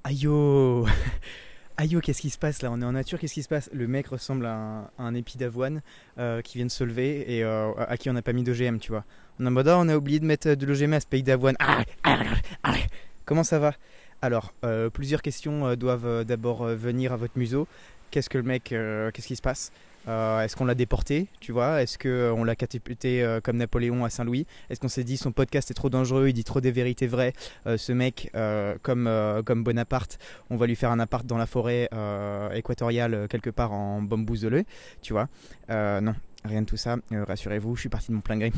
Aïe oh Aïe oh, qu'est-ce qui se passe là? On est en nature, qu'est-ce qui se passe? Le mec ressemble à un épi d'avoine qui vient de se lever et à qui on n'a pas mis d'OGM, tu vois. On est en mode, ah, on a oublié de mettre de l'OGM à ce pays d'avoine. Comment ça va? Alors, plusieurs questions doivent d'abord venir à votre museau. Qu'est-ce que le mec, qu'est-ce qui se passe? Est-ce qu'on l'a déporté, tu vois? Est-ce qu'on l'a catapulté comme Napoléon à Saint-Louis? Est-ce qu'on s'est dit son podcast est trop dangereux, il dit trop des vérités vraies? Ce mec, comme Bonaparte, on va lui faire un appart dans la forêt équatoriale quelque part en bambouzeleux, tu vois? Non, rien de tout ça. Rassurez-vous, je suis parti de mon plein gré.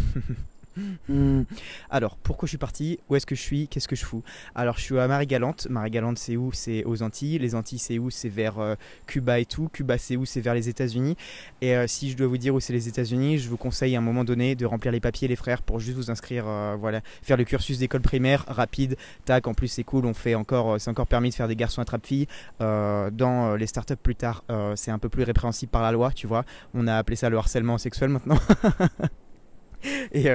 Alors, pourquoi je suis parti? Où est-ce que je suis? Qu'est-ce que je fous? Alors, je suis à Marie-Galante. Marie-Galante, c'est où? C'est aux Antilles. Les Antilles, c'est où? C'est vers Cuba et tout. Cuba, c'est où? C'est vers les États-Unis. Et si je dois vous dire où c'est les États-Unis, je vous conseille à un moment donné de remplir les papiers, les frères, pour juste vous inscrire, voilà, faire le cursus d'école primaire rapide. Tac, en plus, c'est cool. On fait encore, c'est encore permis de faire des garçons attrape-filles. Dans les startups plus tard, c'est un peu plus répréhensible par la loi, tu vois. On a appelé ça le harcèlement sexuel maintenant. Et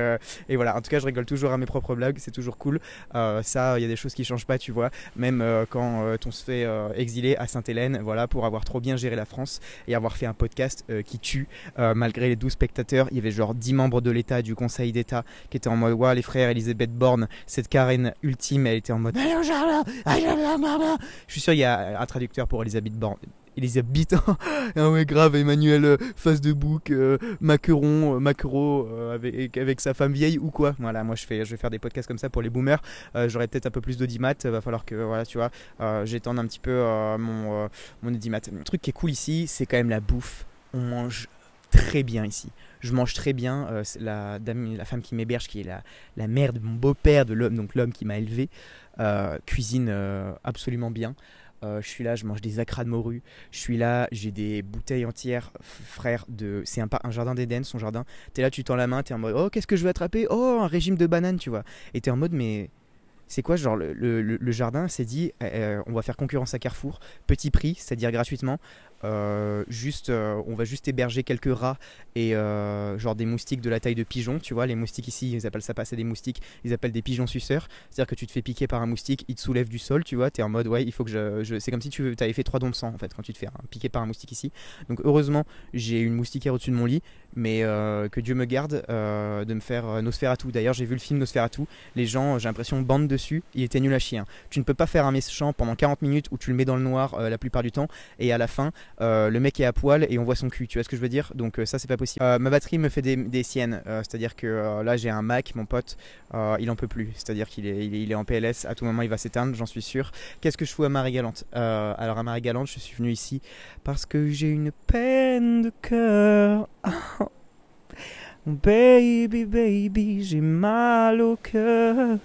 voilà, en tout cas je rigole toujours à mes propres blagues, c'est toujours cool. Ça, il y a des choses qui changent pas, tu vois. Même quand on se fait exiler à Sainte-Hélène, voilà, pour avoir trop bien géré la France et avoir fait un podcast qui tue, malgré les 12 spectateurs, il y avait genre 10 membres de l'État, du Conseil d'État, qui étaient en mode, ouais, les frères Elisabeth Borne, cette Karen ultime, elle était en mode, allez au jardin, allez au jardin. Je suis sûr il y a un traducteur pour Elisabeth Borne. Elisabeth, ah ouais, grave, Emmanuel face de bouc, Macron, Macro avec sa femme vieille ou quoi. Voilà, moi je vais faire des podcasts comme ça pour les boomers. J'aurai peut-être un peu plus d'audimat, va falloir que, voilà, tu vois, j'étende un petit peu mon audimat. Le truc qui est cool ici, c'est quand même la bouffe. On mange très bien ici. Je mange très bien. La femme qui m'héberge, qui est la mère de mon beau-père, de l'homme, donc l'homme qui m'a élevé, cuisine absolument bien. Je suis là, je mange des acras de morue. Je suis là, j'ai des bouteilles entières, frère. C'est un jardin d'Éden, son jardin. T'es là, tu tends la main, t'es en mode, oh, qu'est-ce que je vais attraper? Oh, un régime de bananes, tu vois. Et t'es en mode, mais c'est quoi, genre, le jardin s'est dit, on va faire concurrence à Carrefour, petit prix, c'est-à-dire gratuitement. On va juste héberger quelques rats et genre des moustiques de la taille de pigeons, tu vois. Les moustiques ici, ils appellent ça pas, c'est des moustiques, ils appellent des pigeons suceurs. C'est-à-dire que tu te fais piquer par un moustique, il te soulève du sol, tu vois. T'es en mode, ouais, il faut que c'est comme si tu avais fait 3 dons de sang en fait quand tu te fais piquer par un moustique ici. Donc heureusement, j'ai une moustiquaire au-dessus de mon lit, mais que Dieu me garde de me faire Nosferatu. D'ailleurs, j'ai vu le film Nosferatu. Les gens, j'ai l'impression, bandent dessus. Il était nul à chier, hein. Tu ne peux pas faire un méchant pendant 40 minutes où tu le mets dans le noir la plupart du temps et à la fin le mec est à poil et on voit son cul, tu vois ce que je veux dire? Donc ça c'est pas possible. Ma batterie me fait des siennes, c'est-à-dire que là j'ai un Mac, mon pote, il en peut plus, c'est-à-dire qu'il est en PLS, à tout moment il va s'éteindre, j'en suis sûr. Qu'est-ce que je fous à Marie-Galante? Alors à Marie-Galante je suis venu ici parce que j'ai une peine de cœur. Baby, baby, j'ai mal au cœur.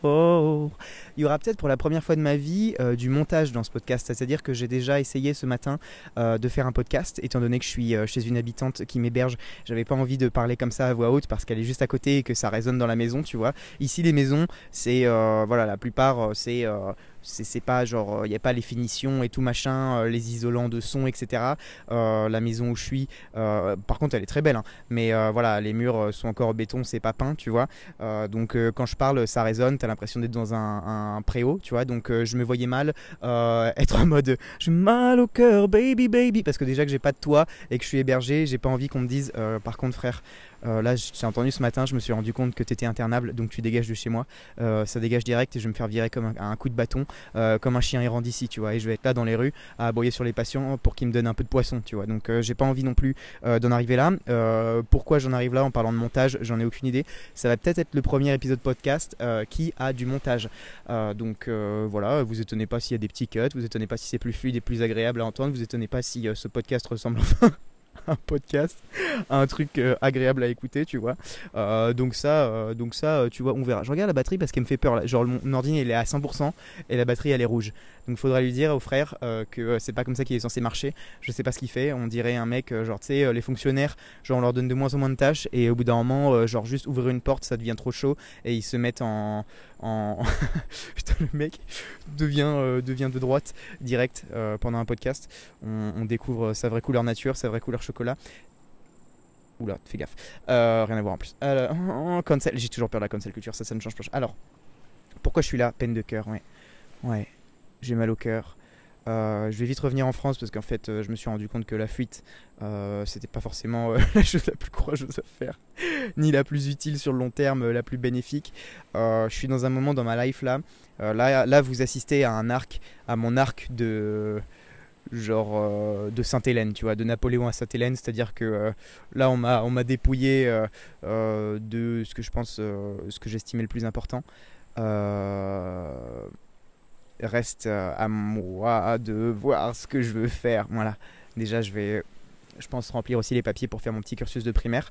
Oh. Il y aura peut-être pour la première fois de ma vie du montage dans ce podcast. C'est-à-dire que j'ai déjà essayé ce matin de faire un podcast, étant donné que je suis chez une habitante qui m'héberge. J'avais pas envie de parler comme ça à voix haute parce qu'elle est juste à côté et que ça résonne dans la maison, tu vois. Ici, les maisons, c'est voilà, la plupart, c'est pas genre il n'y a pas les finitions et tout machin, les isolants de son, etc. La maison où je suis, par contre elle est très belle, hein, mais voilà, les murs sont encore en béton, c'est pas peint, tu vois. Donc quand je parle ça résonne, t'as l'impression d'être dans un préau, tu vois. Donc je me voyais mal être en mode j'ai mal au cœur baby baby, parce que déjà que j'ai pas de toit et que je suis hébergé, j'ai pas envie qu'on me dise par contre frère, là j'ai entendu ce matin, je me suis rendu compte que t'étais internable donc tu dégages de chez moi. Ça dégage direct et je vais me faire virer comme un coup de bâton, comme un chien errant d'ici, tu vois. Et je vais être là dans les rues à aboyer sur les patients pour qu'ils me donnent un peu de poisson, tu vois. Donc j'ai pas envie non plus d'en arriver là. Pourquoi j'en arrive là en parlant de montage, j'en ai aucune idée. Ça va peut-être être le premier épisode podcast qui a du montage. Donc voilà, vous étonnez pas s'il y a des petits cuts, vous étonnez pas si c'est plus fluide et plus agréable à entendre, vous étonnez pas si ce podcast ressemble enfin un podcast, un truc agréable à écouter, tu vois. Donc ça, tu vois, on verra. Je regarde la batterie parce qu'elle me fait peur là. Genre mon ordi il est à 100% et la batterie elle est rouge. Donc il faudra lui dire au frère que c'est pas comme ça qu'il est censé marcher. Je sais pas ce qu'il fait. On dirait un mec genre tu sais les fonctionnaires, genre on leur donne de moins en moins de tâches et au bout d'un moment genre juste ouvrir une porte ça devient trop chaud et ils se mettent en putain le mec devient de droite direct pendant un podcast. On découvre sa vraie couleur nature, sa vraie couleur chocolat. Oula, fais gaffe. Rien à voir en plus. Cancel, j'ai toujours peur de la cancel culture, ça ne change pas. Alors, pourquoi je suis là? Peine de cœur, ouais. Ouais. j'ai mal au cœur. Je vais vite revenir en France parce qu'en fait je me suis rendu compte que la fuite c'était pas forcément la chose la plus courageuse à faire ni la plus utile sur le long terme, la plus bénéfique. Je suis dans un moment dans ma life là. Là vous assistez à mon arc de de Sainte-Hélène, tu vois, de Napoléon à Sainte-Hélène, c'est-à-dire que là on m'a dépouillé de ce que je pense, ce que j'estimais le plus important. Reste à moi de voir ce que je veux faire. Voilà. Déjà, je pense remplir aussi les papiers pour faire mon petit cursus de primaire.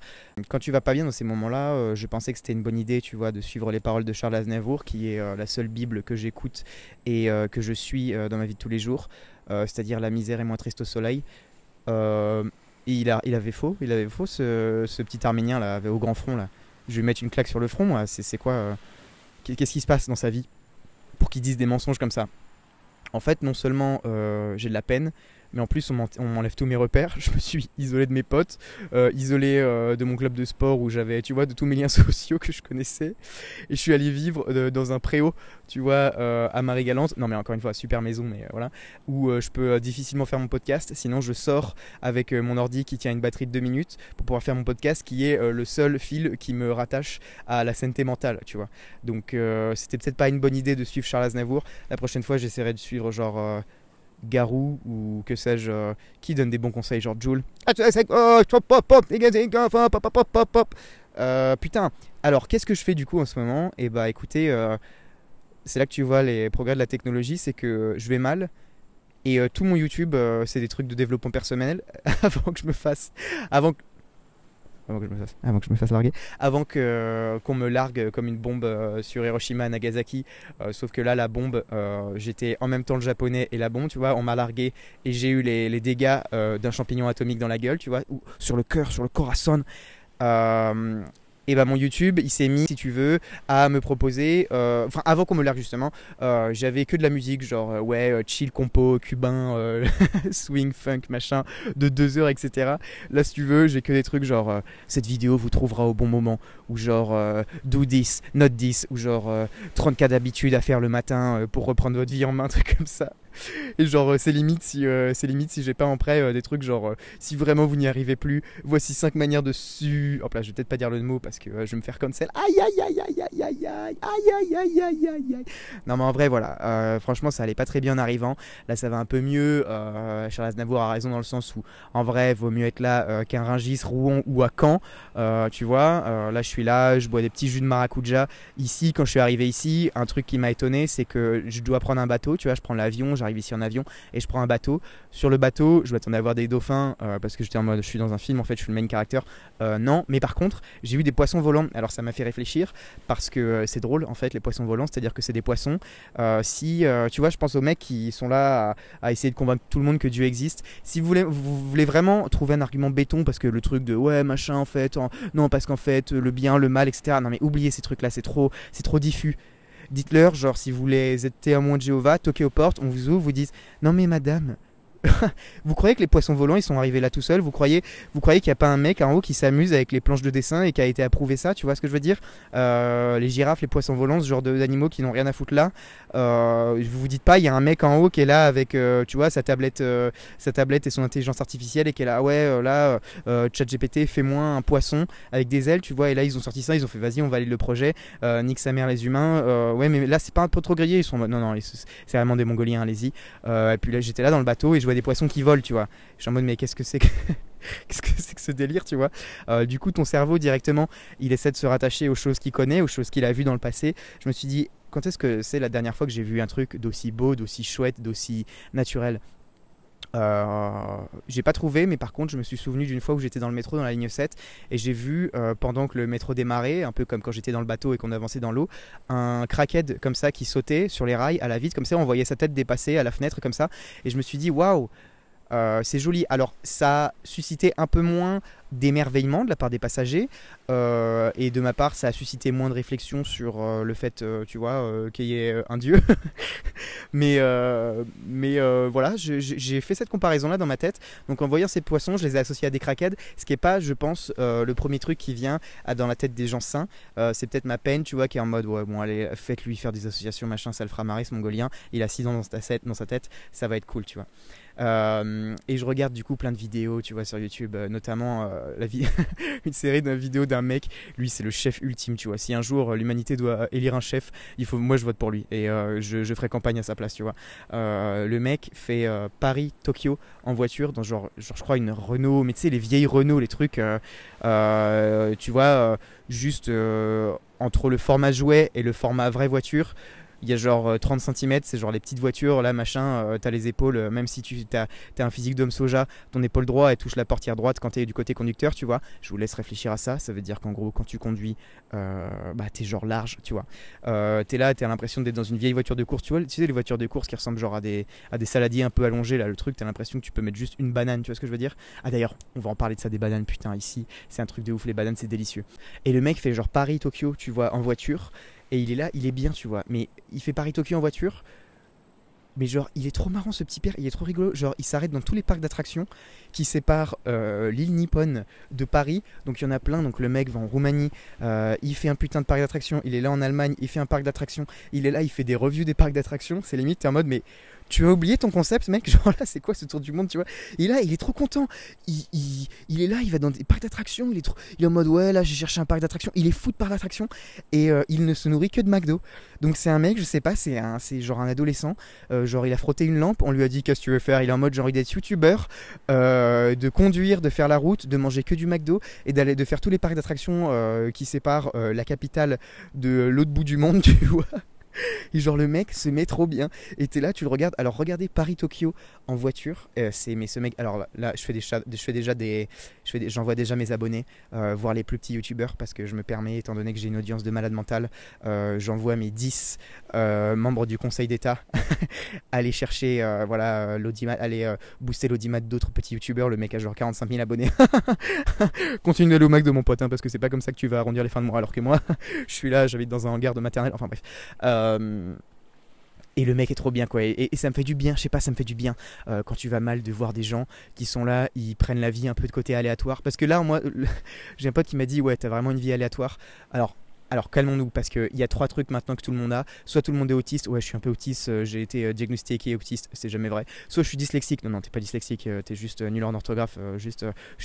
Quand tu vas pas bien dans ces moments-là, je pensais que c'était une bonne idée, tu vois, de suivre les paroles de Charles Aznavour, qui est la seule Bible que j'écoute et que je suis dans ma vie de tous les jours, c'est-à-dire la misère est moins triste au soleil. Et il avait faux, ce petit Arménien là, au grand front là. Je vais lui mettre une claque sur le front, moi. C'est quoi qu'est-ce qui se passe dans sa vie pour qu'ils disent des mensonges comme ça? En fait, non seulement j'ai de la peine, mais en plus on m'enlève tous mes repères. Je me suis isolé de mes potes, isolé de mon club de sport où j'avais, tu vois, de tous mes liens sociaux que je connaissais. Et je suis allé vivre dans un préau, tu vois, à Marie-Galante. Non mais encore une fois, super maison, mais voilà. Où je peux difficilement faire mon podcast. Sinon je sors avec mon ordi qui tient une batterie de 2 minutes pour pouvoir faire mon podcast, qui est le seul fil qui me rattache à la santé mentale, tu vois. Donc c'était peut-être pas une bonne idée de suivre Charles Aznavour. La prochaine fois j'essaierai de suivre genre... Garou ou que sais-je, qui donne des bons conseils, genre Jul. Putain, alors qu'est-ce que je fais du coup en ce moment? Et bah écoutez, c'est là que tu vois les progrès de la technologie, c'est que je vais mal et tout mon YouTube c'est des trucs de développement personnel avant que je me fasse, avant que je me fasse larguer, avant qu'on me largue comme une bombe sur Hiroshima et Nagasaki. Sauf que là, la bombe, j'étais en même temps le japonais et la bombe, tu vois. On m'a largué et j'ai eu les dégâts d'un champignon atomique dans la gueule, tu vois, ou sur le cœur, sur le corazon. Et bah mon YouTube il s'est mis, si tu veux, à me proposer, enfin avant qu'on me largue justement, j'avais que de la musique genre chill compo cubain, swing funk machin de 2 heures, etc. Là si tu veux j'ai que des trucs genre cette vidéo vous trouvera au bon moment, ou genre do this, not this, ou genre 30 cas d'habitude à faire le matin pour reprendre votre vie en main, truc comme ça. Et genre c'est limite si j'ai pas en prêt des trucs genre si vraiment vous n'y arrivez plus, voici 5 manières de hop là je vais peut-être pas dire le mot parce que je vais me faire cancel. Aïe aïe aïe aïe aïe aïe aïe aïe aïe aïe aïe aïe. Non mais en vrai voilà, franchement ça allait pas très bien en arrivant. Là ça va un peu mieux. Charles Aznavour a raison dans le sens où en vrai vaut mieux être là qu'un Rungis, Rouen ou à Caen, tu vois. Là je suis là, je bois des petits jus de maracuja. Ici quand je suis arrivé ici, un truc qui m'a étonné c'est que je dois prendre un bateau, tu vois, je prends l'avion, j'arrive ici en avion et je prends un bateau. Sur le bateau, je m'attendais à voir des dauphins parce que j'étais en mode je suis dans un film en fait, je suis le main character. Non, mais par contre, j'ai vu des poissons volants. Alors ça m'a fait réfléchir parce que c'est drôle en fait les poissons volants, c'est-à-dire que c'est des poissons. Si tu vois, je pense aux mecs qui sont là à essayer de convaincre tout le monde que Dieu existe. Si vous voulez vraiment trouver un argument béton parce que le truc de ouais machin en fait, non parce qu'en fait le bien, le mal, etc. Non mais oubliez ces trucs là, c'est trop diffus. Dites-leur, genre, si vous voulez être témoin de Jéhovah, toquez aux portes, on vous ouvre, vous dites non mais madame, vous croyez que les poissons volants ils sont arrivés là tout seuls? Vous croyez qu'il n'y a pas un mec en haut qui s'amuse avec les planches de dessin et qui a été approuvé ça? Tu vois ce que je veux dire? Les girafes, les poissons volants, ce genre d'animaux qui n'ont rien à foutre là. Vous vous dites pas il y a un mec en haut qui est là avec tu vois sa tablette et son intelligence artificielle et qui est là là ChatGPT fais-moi un poisson avec des ailes, tu vois, et là ils ont sorti ça, ils ont fait vas-y on valide le projet, nique sa mère les humains, ouais mais là c'est pas un peu trop grillé, ils sont non c'est vraiment des Mongoliens, allez-y. Et puis là j'étais là dans le bateau et je vois des poissons qui volent, tu vois. Je suis en mode mais qu'est-ce que c'est que qu'est-ce que c'est que ce délire, tu vois. Du coup ton cerveau directement il essaie de se rattacher aux choses qu'il connaît, aux choses qu'il a vues dans le passé. Je me suis dit quand est-ce que c'est la dernière fois que j'ai vu un truc d'aussi beau, d'aussi chouette, d'aussi naturel? J'ai pas trouvé, mais par contre je me suis souvenu d'une fois où j'étais dans le métro dans la ligne 7 et j'ai vu pendant que le métro démarrait, un peu comme quand j'étais dans le bateau et qu'on avançait dans l'eau, un crackhead comme ça qui sautait sur les rails à la vitre comme ça, on voyait sa tête dépasser à la fenêtre comme ça, et je me suis dit waouh, c'est joli. Alors ça suscitait un peu moins d'émerveillement de la part des passagers, et de ma part ça a suscité moins de réflexion sur le fait tu vois qu'il y ait un dieu. Mais voilà, j'ai fait cette comparaison là dans ma tête. Donc en voyant ces poissons, je les ai associés à des craquettes, ce qui est pas, je pense, le premier truc qui vient dans la tête des gens sains. C'est peut-être ma peine, tu vois, qui est en mode ouais bon allez, faites-lui faire des associations machin, ça le fera marrer ce mongolien, il a 6 ans dans sa tête, ça va être cool, tu vois. Et je regarde du coup plein de vidéos, tu vois, sur YouTube, notamment une série de vidéos d'un mec. Lui, c'est le chef ultime, tu vois. Si un jour l'humanité doit élire un chef, moi je vote pour lui et je ferai campagne à sa place, tu vois. Le mec fait Paris-Tokyo en voiture dans genre je crois une Renault, mais tu sais les vieilles Renault, les trucs, tu vois, juste entre le format jouet et le format vraie voiture. Il y a genre 30 cm, c'est genre les petites voitures, là machin, t'as les épaules, même si t'as un physique d'homme soja, ton épaule droite elle touche la portière droite quand t'es du côté conducteur, tu vois. Je vous laisse réfléchir à ça, ça veut dire qu'en gros quand tu conduis, t'es genre large, tu vois. T'es là, t'as l'impression d'être dans une vieille voiture de course, tu vois, tu sais les voitures de course qui ressemblent genre à des saladiers un peu allongés, là le truc, t'as l'impression que tu peux mettre juste une banane, tu vois ce que je veux dire. Ah d'ailleurs, on va en parler de ça des bananes, putain, ici, c'est un truc de ouf, les bananes c'est délicieux. Et le mec fait genre Paris-Tokyo, tu vois, en voiture. Et il est là, il est bien, tu vois. Mais il fait Paris-Tokyo en voiture. Mais genre, il est trop marrant ce petit père, il est trop rigolo. Genre, il s'arrête dans tous les parcs d'attractions qui séparent l'île Nippon de Paris. Donc, il y en a plein. Donc, le mec va en Roumanie, il fait un putain de parc d'attractions. Il est là en Allemagne, il fait un parc d'attractions. Il est là, il fait des reviews des parcs d'attractions. C'est limite, t'es en mode, mais tu as oublié ton concept, mec. Genre là, c'est quoi ce tour du monde, tu vois. Et là, il est trop content. Il est là, il va dans des parcs d'attractions. Il est en mode, ouais, là, j'ai cherché un parc d'attractions. Il est fou de parcs d'attractions. Et il ne se nourrit que de McDo. Donc, c'est un mec, je sais pas, c'est genre un adolescent. Genre, il a frotté une lampe. On lui a dit, qu'est-ce que tu veux faire? Il est en mode, genre, il est youtubeur, de conduire, de faire la route, de manger que du McDo et de faire tous les parcs d'attractions qui séparent la capitale de l'autre bout du monde, tu vois. Et genre le mec se met trop bien. Et t'es là, tu le regardes. Alors regardez Paris-Tokyo en voiture. Mais ce mec. Alors là, j'envoie déjà mes abonnés voir les plus petits youtubeurs parce que je me permets, étant donné que j'ai une audience de malade mental, j'envoie mes 10 membres du Conseil d'État aller chercher l'audimat, aller booster l'audimat d'autres petits youtubeurs. Le mec a genre 45 000 abonnés. Continue d'aller au Mac de mon pote, hein, parce que c'est pas comme ça que tu vas arrondir les fins de mois. Alors que moi, je suis là, j'habite dans un hangar de maternelle. Enfin bref. Et le mec est trop bien, quoi. Et ça me fait du bien, je sais pas, ça me fait du bien quand tu vas mal de voir des gens qui sont là, ils prennent la vie un peu de côté aléatoire. Parce que là, moi, j'ai un pote qui m'a dit, ouais, t'as vraiment une vie aléatoire. Alors calmons-nous, parce qu'il y a 3 trucs maintenant que tout le monde a. Soit tout le monde est autiste, ouais je suis un peu autiste, j'ai été diagnostiqué autiste, c'est jamais vrai. Soit je suis dyslexique, non t'es pas dyslexique, t'es juste nul en orthographe, je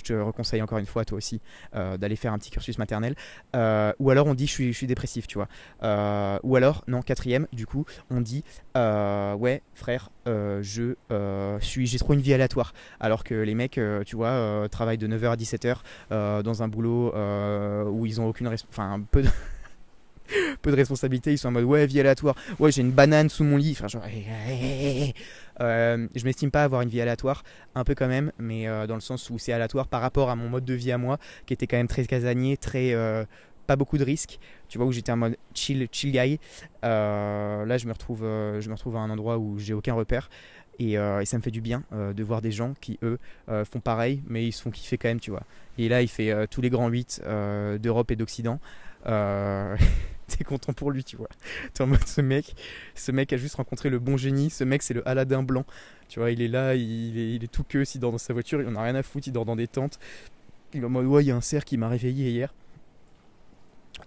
te reconseille encore une fois toi aussi d'aller faire un petit cursus maternel. Ou alors on dit je suis dépressif, tu vois. Ou alors, non, 4ème, du coup, on dit ouais frère, j'ai trop une vie aléatoire. Alors que les mecs, tu vois, travaillent de 9h à 17h dans un boulot où ils ont aucune peu de responsabilité, ils sont en mode ouais vie aléatoire, ouais j'ai une banane sous mon lit, enfin genre je m'estime pas avoir une vie aléatoire, un peu quand même, mais dans le sens où c'est aléatoire par rapport à mon mode de vie à moi qui était quand même très casanier, très pas beaucoup de risques, tu vois, où j'étais en mode chill guy. Là je me retrouve à un endroit où j'ai aucun repère. Et ça me fait du bien de voir des gens qui, eux, font pareil, mais ils se font kiffer quand même, tu vois. Et là, il fait tous les grands 8 d'Europe et d'Occident. T'es content pour lui, tu vois. T'es en mode, ce mec a juste rencontré le bon génie. Ce mec, c'est le Aladdin blanc. Tu vois, il est là, il est tout queue, il dort dans sa voiture, il en a rien à foutre, il dort dans des tentes. Il est en mode, ouais, il y a un cerf qui m'a réveillé hier.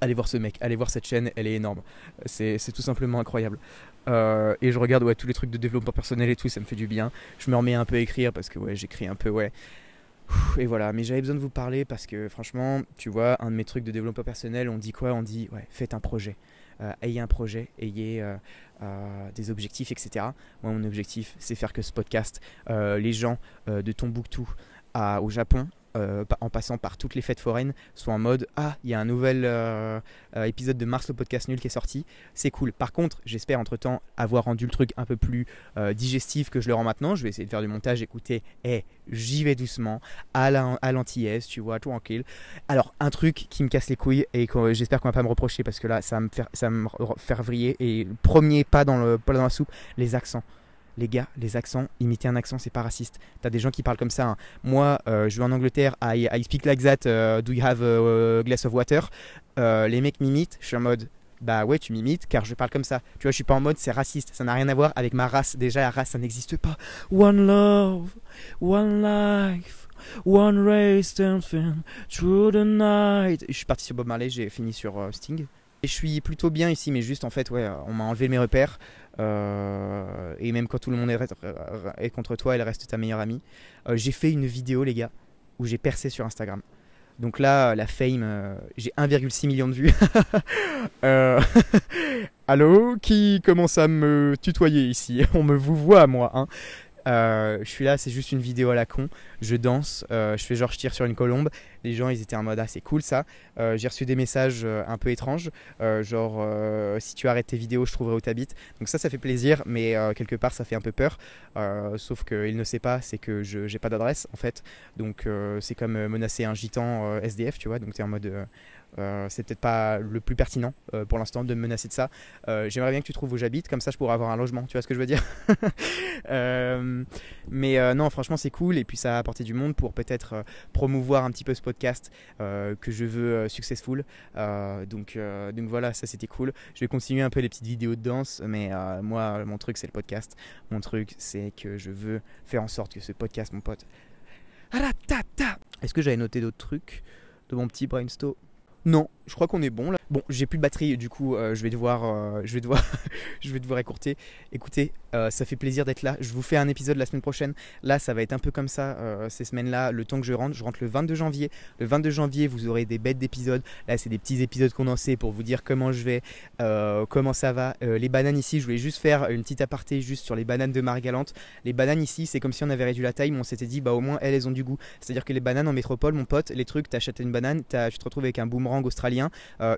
Allez voir ce mec, allez voir cette chaîne, elle est énorme. C'est tout simplement incroyable. Et je regarde tous les trucs de développement personnel et tout, ça me fait du bien. Je me remets un peu à écrire parce que j'écris un peu, Et voilà, mais j'avais besoin de vous parler parce que franchement, tu vois, un de mes trucs de développement personnel, on dit quoi? On dit, faites un projet. Ayez un projet, ayez des objectifs, etc. Moi, mon objectif, c'est faire que ce podcast, les gens de Tombouctou au Japon, en passant par toutes les fêtes foraines, soit en mode il y a un nouvel épisode de Mars le podcast nul qui est sorti, c'est cool. Par contre, j'espère entre temps avoir rendu le truc un peu plus digestif que je le rends maintenant. Je vais essayer de faire du montage, écoutez, j'y vais doucement, à l'antillaise, tu vois, tranquille. Alors, un truc qui me casse les couilles et que j'espère qu'on va pas me reprocher parce que là, ça va me faire vriller. Et le premier pas dans la soupe, les accents. Les gars, les accents, imiter un accent, c'est pas raciste. T'as des gens qui parlent comme ça. Hein. Moi, je vais en Angleterre, I speak like that, do you have a glass of water? Les mecs m'imitent, je suis en mode, bah ouais, tu m'imites car je parle comme ça. Tu vois, je suis pas en mode c'est raciste, ça n'a rien à voir avec ma race. Déjà, la race, ça n'existe pas. One love, one life, one race, dancing through the night. Je suis parti sur Bob Marley, j'ai fini sur Sting. Et je suis plutôt bien ici, mais juste en fait, ouais, on m'a enlevé mes repères. Et même quand tout le monde est contre toi, elle reste ta meilleure amie. J'ai fait une vidéo, les gars, où j'ai percé sur Instagram. Donc là, la fame, j'ai 1,6 million de vues. Allô, qui commence à me tutoyer ici? On me vous voit, moi. Hein. Je suis là, c'est juste une vidéo à la con. Je danse, je fais genre je tire sur une colombe. Les gens ils étaient en mode ah c'est cool ça. J'ai reçu des messages un peu étranges, genre si tu arrêtes tes vidéos je trouverai où t'habites. Donc ça fait plaisir, mais quelque part ça fait un peu peur. Sauf qu'il ne sait pas, c'est que je j'ai pas d'adresse en fait. Donc c'est comme menacer un gitan SDF, tu vois. Donc t'es en mode c'est peut-être pas le plus pertinent pour l'instant de me menacer de ça. J'aimerais bien que tu trouves où j'habite, comme ça je pourrais avoir un logement, tu vois ce que je veux dire. Mais non, franchement c'est cool et puis ça a apporté du monde pour peut-être promouvoir un petit peu ce podcast que je veux successful. Donc voilà, ça c'était cool. Je vais continuer un peu les petites vidéos de danse, mais moi mon truc c'est le podcast. Mon truc c'est que je veux faire en sorte que ce podcast, mon pote. Est-ce que j'avais noté d'autres trucs de mon petit brainstorm? Non, je crois qu'on est bon là. Bon, j'ai plus de batterie, du coup, je vais devoir je vais devoir écourter. Écoutez, ça fait plaisir d'être là. Je vous fais un épisode la semaine prochaine. Là, ça va être un peu comme ça ces semaines-là. Le temps que je rentre le 22 janvier. Le 22 janvier, vous aurez des bêtes d'épisodes. Là, c'est des petits épisodes condensés pour vous dire comment je vais, comment ça va. Les bananes ici, je voulais juste faire une petite aparté juste sur les bananes de Marie-Galante. Les bananes ici, c'est comme si on avait réduit la taille, mais on s'était dit, bah au moins elles ont du goût. C'est-à-dire que les bananes en métropole, mon pote, les trucs, t'achètes une banane, tu te retrouves avec un boomerang australien.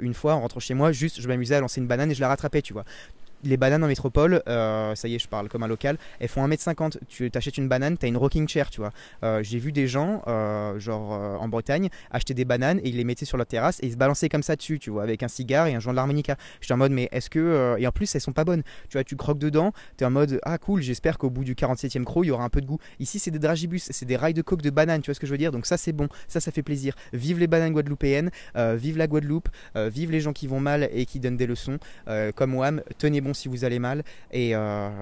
Une fois en rentrant chez moi, juste je m'amusais à lancer une banane et je la rattrapais, tu vois. Les bananes en métropole, ça y est, je parle comme un local, elles font 1,50 m. Tu t'achètes une banane, t'as une rocking chair, tu vois. J'ai vu des gens, en Bretagne, acheter des bananes et ils les mettaient sur leur terrasse et ils se balançaient comme ça dessus, tu vois, avec un cigare et un joint de l'harmonica. J'étais en mode, mais est-ce que. Et en plus, elles sont pas bonnes. Tu vois, tu croques dedans, t'es en mode, ah cool, j'espère qu'au bout du 47e croc, il y aura un peu de goût. Ici, c'est des dragibus, c'est des rails de coke de banane, tu vois ce que je veux dire. Donc ça, c'est bon, ça fait plaisir. Vive les bananes guadeloupéennes, vive la Guadeloupe, vive les gens qui vont mal et qui donnent des leçons, comme Wham, tenez bon si vous allez mal et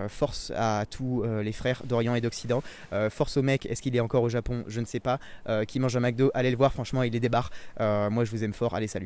force à tous les frères d'Orient et d'Occident, force au mec, est-ce qu'il est encore au Japon, je ne sais pas, qui mange un McDo, allez le voir, franchement il est des barres, moi je vous aime fort, allez salut.